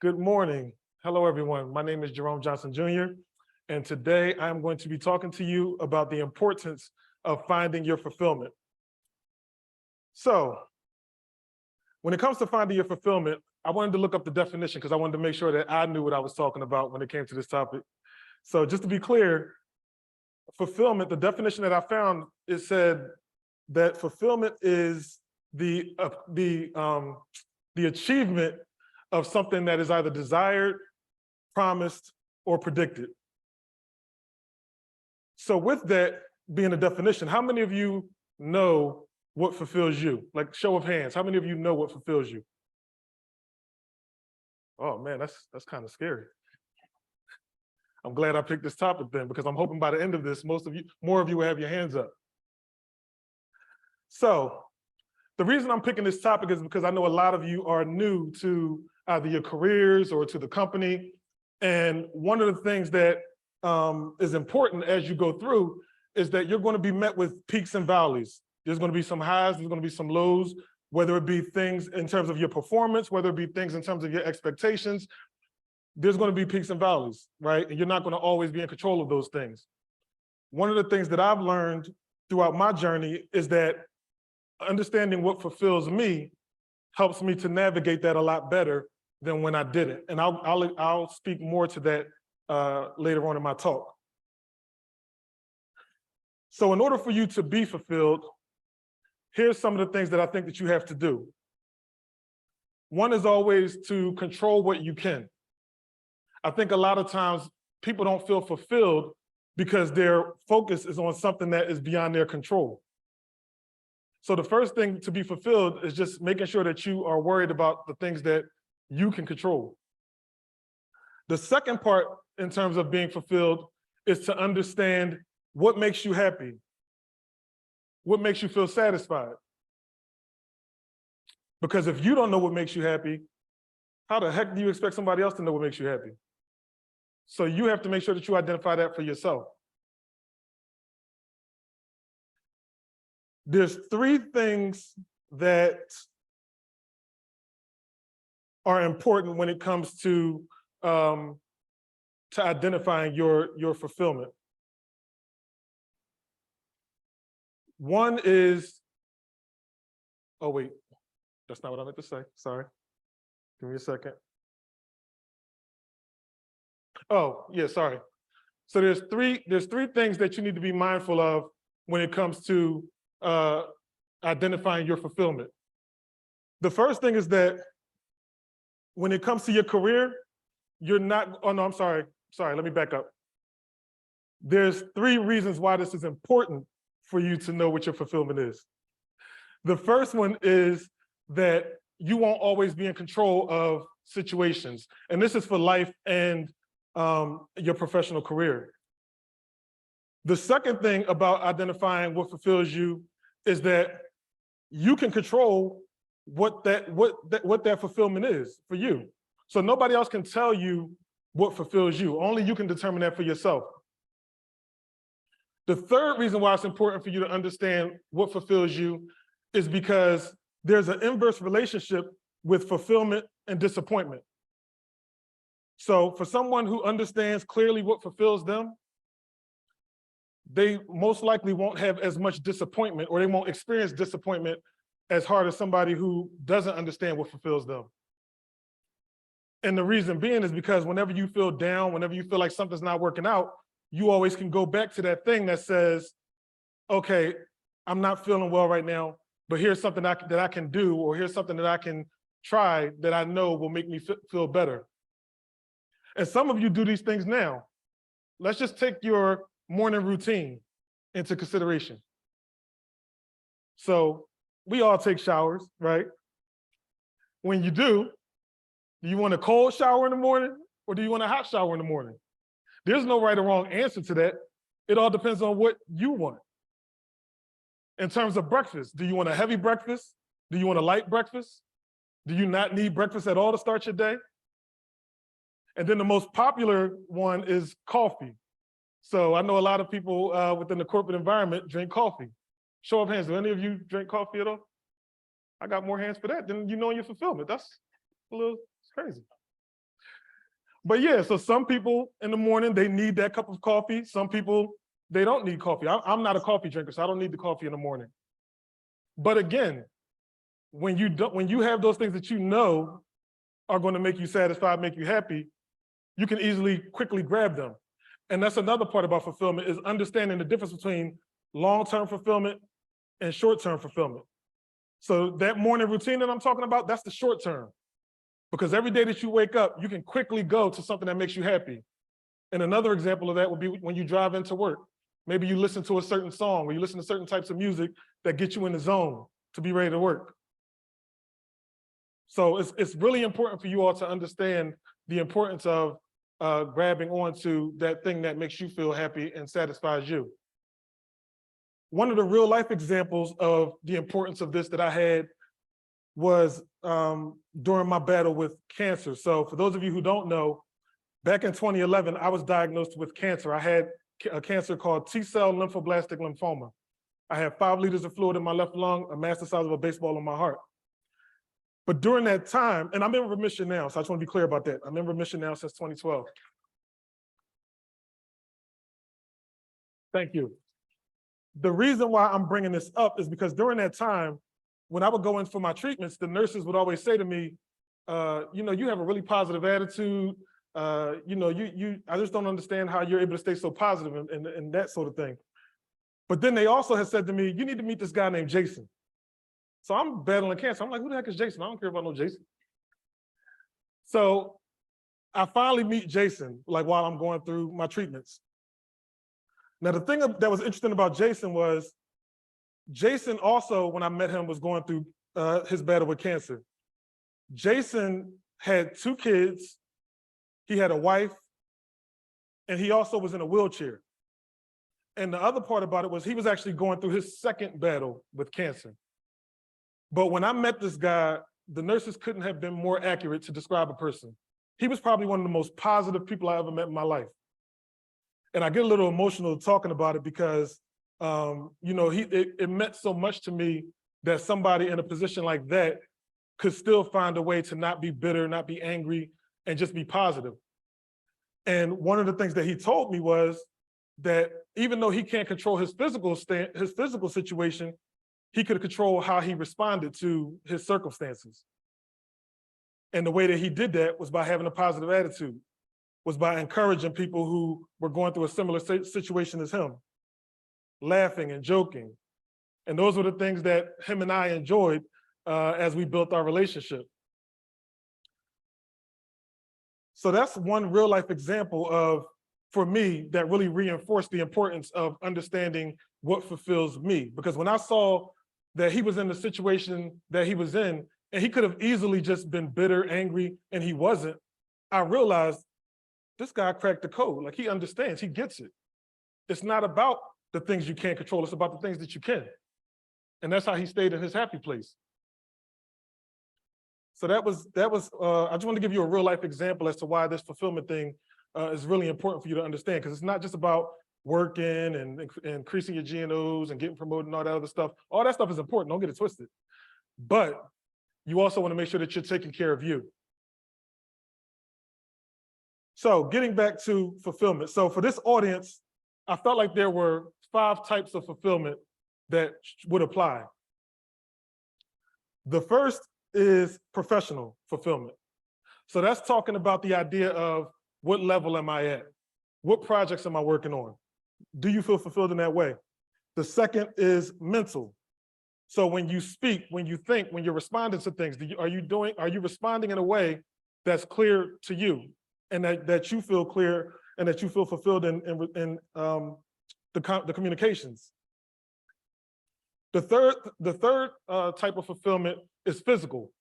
Good morning. Hello, everyone. My name is Jerome Johnson Jr., and today I'm going to be talking to you about the importance of finding your fulfillment. So, when it comes to finding your fulfillment, I wanted to look up the definition because I wanted to make sure that I knew what I was talking about when it came to this topic. So just to be clear, fulfillment, the definition that I found, it said that fulfillment is the achievement of something that is either desired, promised, or predicted. So with that being a definition, how many of you know what fulfills you? Like, show of hands, how many of you know what fulfills you? Oh man, that's kind of scary. I'm glad I picked this topic then, because I'm hoping by the end of this, more of you will have your hands up. So the reason I'm picking this topic is because I know a lot of you are new to either your careers or to the company. And one of the things that is important as you go through is that you're going to be met with peaks and valleys. There's going to be some highs, there's going to be some lows, whether it be things in terms of your performance, whether it be things in terms of your expectations. There's going to be peaks and valleys, right? And you're not going to always be in control of those things. One of the things that I've learned throughout my journey is that understanding what fulfills me helps me to navigate that a lot better than when I didn't. And I'll speak more to that later on in my talk. So in order for you to be fulfilled, here's some of the things that I think that you have to do. One is always to control what you can. I think a lot of times people don't feel fulfilled because their focus is on something that is beyond their control. So the first thing to be fulfilled is just making sure that you are worried about the things that you can control. The second part in terms of being fulfilled is to understand what makes you happy, what makes you feel satisfied. Because if you don't know what makes you happy, how the heck do you expect somebody else to know what makes you happy? So you have to make sure that you identify that for yourself. There's three things that are important when it comes to identifying your fulfillment. One is, oh wait, that's not what I meant to say, sorry. Give me a second. Oh, yeah, sorry. So there's three things that you need to be mindful of when it comes to identifying your fulfillment. The first thing is that when it comes to your career, you're not, oh no, I'm sorry, let me back up. There's three reasons why this is important for you to know what your fulfillment is. The first one is that you won't always be in control of situations. And this is for life and your professional career. The second thing about identifying what fulfills you is that you can control what that fulfillment is for you. So nobody else can tell you what fulfills you. Only you can determine that for yourself. The third reason why it's important for you to understand what fulfills you is because there's an inverse relationship with fulfillment and disappointment. So for someone who understands clearly what fulfills them, they most likely won't have as much disappointment, or they won't experience disappointment as hard as somebody who doesn't understand what fulfills them. And the reason being is because whenever you feel down, whenever you feel like something's not working out, you always can go back to that thing that says, okay, I'm not feeling well right now, but here's something that I can do, or here's something that I can try that I know will make me feel better. And some of you do these things now. Let's just take your morning routine into consideration. So we all take showers, right? When you do you want a cold shower in the morning, or do you want a hot shower in the morning? There's no right or wrong answer to that. It all depends on what you want. In terms of breakfast, do you want a heavy breakfast? Do you want a light breakfast? Do you not need breakfast at all to start your day? And then the most popular one is coffee. So I know a lot of people within the corporate environment drink coffee. Show of hands, do any of you drink coffee at all? I got more hands for that than you know in your fulfillment. That's a little crazy. But yeah, so some people in the morning, they need that cup of coffee. Some people, they don't need coffee. I'm not a coffee drinker, so I don't need the coffee in the morning. But again, when you have those things that you know are going to make you satisfied, make you happy, you can easily, quickly grab them. And that's another part about fulfillment, is understanding the difference between long-term fulfillment and short-term fulfillment. So that morning routine that I'm talking about, that's the short term. Because every day that you wake up, you can quickly go to something that makes you happy. And another example of that would be when you drive into work. Maybe you listen to a certain song, or you listen to certain types of music that get you in the zone to be ready to work. So it's really important for you all to understand the importance of grabbing onto that thing that makes you feel happy and satisfies you. One of the real life examples of the importance of this that I had was during my battle with cancer. So for those of you who don't know, back in 2011, I was diagnosed with cancer. I had a cancer called T-cell lymphoblastic lymphoma. I had 5 liters of fluid in my left lung, a mass the size of a baseball in my heart. But during that time, and I'm in remission now, so I just want to be clear about that. I'm in remission now since 2012. Thank you. The reason why I'm bringing this up is because during that time, when I would go in for my treatments, the nurses would always say to me, you have a really positive attitude. I just don't understand how you're able to stay so positive and that sort of thing. But then they also had said to me, you need to meet this guy named Jason. So I'm battling cancer. I'm like, who the heck is Jason? I don't care about no Jason. So I finally meet Jason, like while I'm going through my treatments. Now, the thing that was interesting about Jason was, Jason also, when I met him, was going through his battle with cancer. Jason had 2 kids, he had a wife, and he also was in a wheelchair. And the other part about it was he was actually going through his 2nd battle with cancer. But when I met this guy, the nurses couldn't have been more accurate to describe a person. He was probably one of the most positive people I ever met in my life. And I get a little emotional talking about it because, it meant so much to me that somebody in a position like that could still find a way to not be bitter, not be angry, and just be positive. And one of the things that he told me was that even though he can't control his physical situation, he could control how he responded to his circumstances. And the way that he did that was by having a positive attitude, was by encouraging people who were going through a similar situation as him, laughing and joking. And those were the things that him and I enjoyed as we built our relationship. So that's one real life example of, for me, that really reinforced the importance of understanding what fulfills me. Because when I saw that he was in the situation that he was in, and he could have easily just been bitter, angry, and he wasn't, I realized this guy cracked the code. Like, he understands, he gets it. It's not about the things you can't control, it's about the things that you can. And that's how he stayed in his happy place. So that was I just wanted to give you a real life example as to why this fulfillment thing is really important for you to understand, because it's not just about working and increasing your G&Os and getting promoted and all that other stuff. All that stuff is important, don't get it twisted. But you also want to make sure that you're taking care of you. So getting back to fulfillment. So for this audience, I felt like there were 5 types of fulfillment that would apply. The first is professional fulfillment. So that's talking about the idea of, what level am I at? What projects am I working on? Do you feel fulfilled in that way? The second is mental. So when you speak, when you think, when you're responding to things, are you responding in a way that's clear to you, and that you feel clear and that you feel fulfilled in the communications? The third type of fulfillment is physical.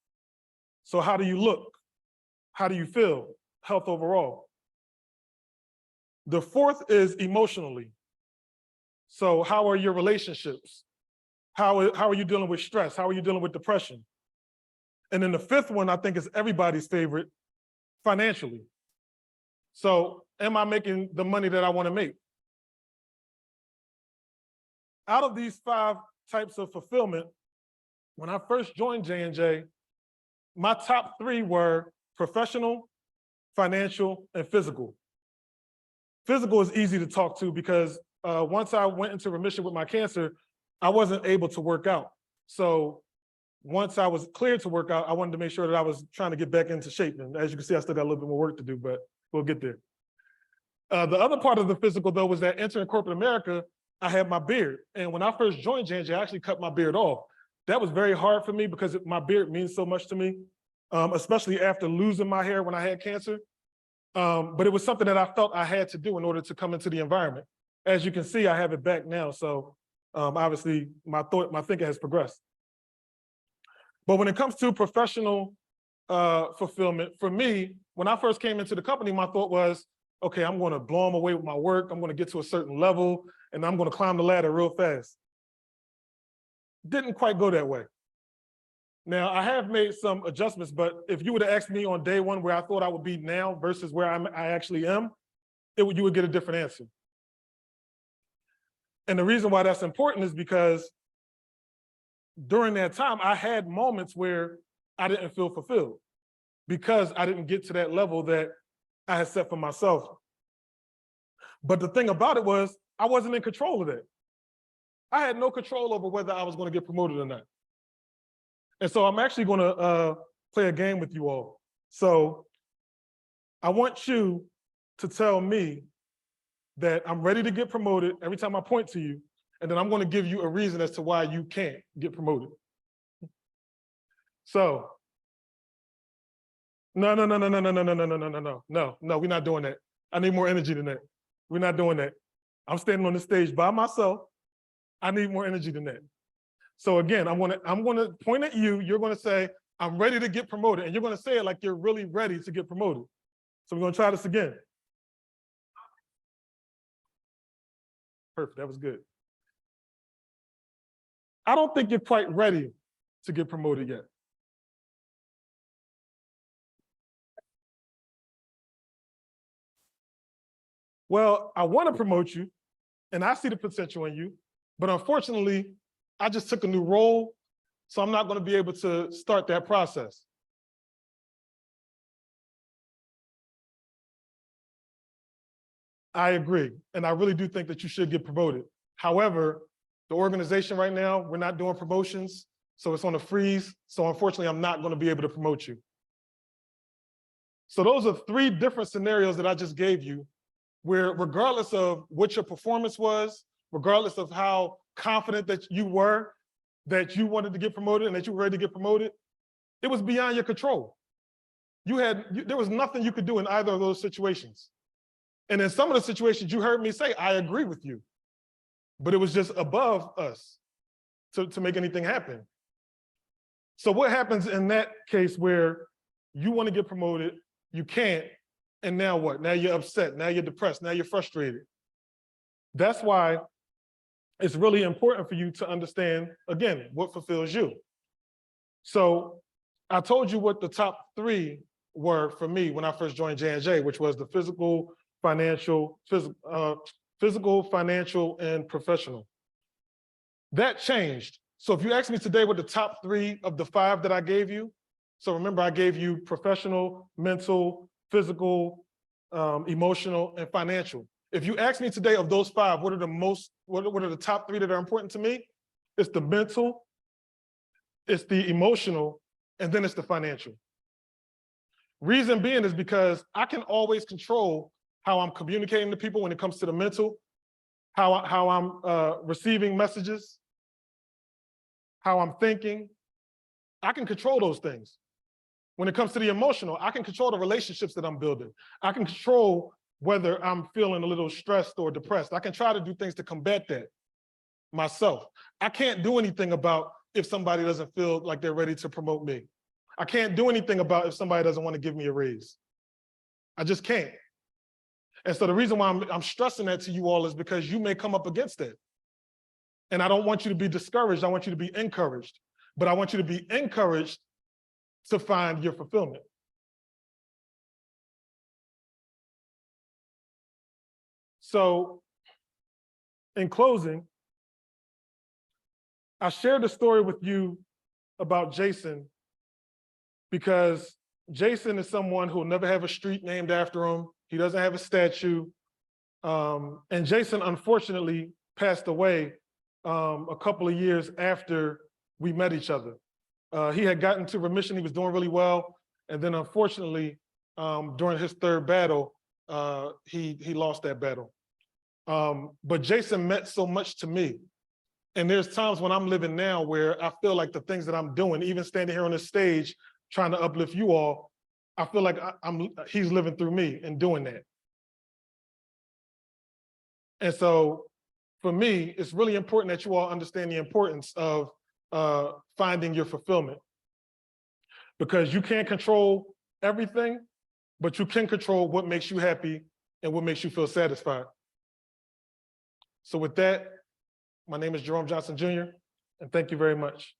So how do you look? How do you feel? Health overall. The fourth is emotionally. So how are your relationships? How are you dealing with stress? How are you dealing with depression? And then the fifth one, I think, is everybody's favorite, financially. So am I making the money that I want to make? Out of these 5 types of fulfillment, when I first joined J&J, my top 3 were professional, financial, and physical. Physical is easy to talk to because once I went into remission with my cancer, I wasn't able to work out. So once I was cleared to work out, I wanted to make sure that I was trying to get back into shape. And as you can see, I still got a little bit more work to do, but we'll get there. The other part of the physical, though, was that entering corporate America, I had my beard. And when I first joined J&J, I actually cut my beard off. That was very hard for me because my beard means so much to me, especially after losing my hair when I had cancer. But it was something that I felt I had to do in order to come into the environment. As you can see, I have it back now. So obviously my thinking has progressed. But when it comes to professional fulfillment, for me, when I first came into the company, my thought was, okay, I'm going to blow them away with my work. I'm going to get to a certain level and I'm going to climb the ladder real fast. Didn't quite go that way. Now, I have made some adjustments, but if you would have asked me on day one where I thought I would be now versus where I actually am, you would get a different answer. And the reason why that's important is because during that time, I had moments where I didn't feel fulfilled because I didn't get to that level that I had set for myself. But the thing about it was, I wasn't in control of that. I had no control over whether I was going to get promoted or not. And so I'm actually going to play a game with you all. So I want you to tell me that I'm ready to get promoted every time I point to you, and then I'm going to give you a reason as to why you can't get promoted. So, no, we're not doing that. I need more energy than that. We're not doing that. I'm standing on the stage by myself. I need more energy than that. So again, I'm gonna point at you. You're gonna say, I'm ready to get promoted. And you're gonna say it like you're really ready to get promoted. So we're gonna try this again. Perfect, that was good. I don't think you're quite ready to get promoted yet. Well, I wanna promote you and I see the potential in you, but unfortunately, I just took a new role, so I'm not going to be able to start that process. I agree, and I really do think that you should get promoted. However, the organization right now, we're not doing promotions, so it's on a freeze, so unfortunately, I'm not going to be able to promote you. So those are three different scenarios that I just gave you, where regardless of what your performance was, regardless of how confident that you were, that you wanted to get promoted and that you were ready to get promoted, it was beyond your control. There was nothing you could do in either of those situations. And in some of the situations you heard me say, I agree with you, but it was just above us to make anything happen. So what happens in that case where you want to get promoted, you can't, and now what? Now you're upset, now you're depressed, now you're frustrated. That's why it's really important for you to understand, again, what fulfills you. So I told you what the top three were for me when I first joined J&J, which was the physical, financial, and professional. That changed. So if you ask me today what the top three of the five that I gave you, so remember I gave you professional, mental, physical, emotional, and financial. If you ask me today of those five, what are the top three that are important to me? It's the mental, it's the emotional, and then it's the financial. Reason being is because I can always control how I'm communicating to people when it comes to the mental, how I'm receiving messages, how I'm thinking. I can control those things. When it comes to the emotional, I can control the relationships that I'm building. I can control whether I'm feeling a little stressed or depressed. I can try to do things to combat that myself. I can't do anything about if somebody doesn't feel like they're ready to promote me. I can't do anything about if somebody doesn't want to give me a raise. I just can't. And so the reason why I'm stressing that to you all is because you may come up against it. And I don't want you to be discouraged. I want you to be encouraged. But I want you to be encouraged to find your fulfillment. So in closing, I shared a story with you about Jason because Jason is someone who will never have a street named after him. He doesn't have a statue. And Jason, unfortunately, passed away a couple of years after we met each other. He had gotten to remission. He was doing really well. And then unfortunately, during his third battle, he lost that battle. But Jason meant so much to me. And there's times when I'm living now where I feel like the things that I'm doing, even standing here on this stage, trying to uplift you all, I feel like he's living through me and doing that. And so for me, it's really important that you all understand the importance of finding your fulfillment, because you can't control everything, but you can control what makes you happy and what makes you feel satisfied. So with that, my name is Jerome Johnson Jr., and thank you very much.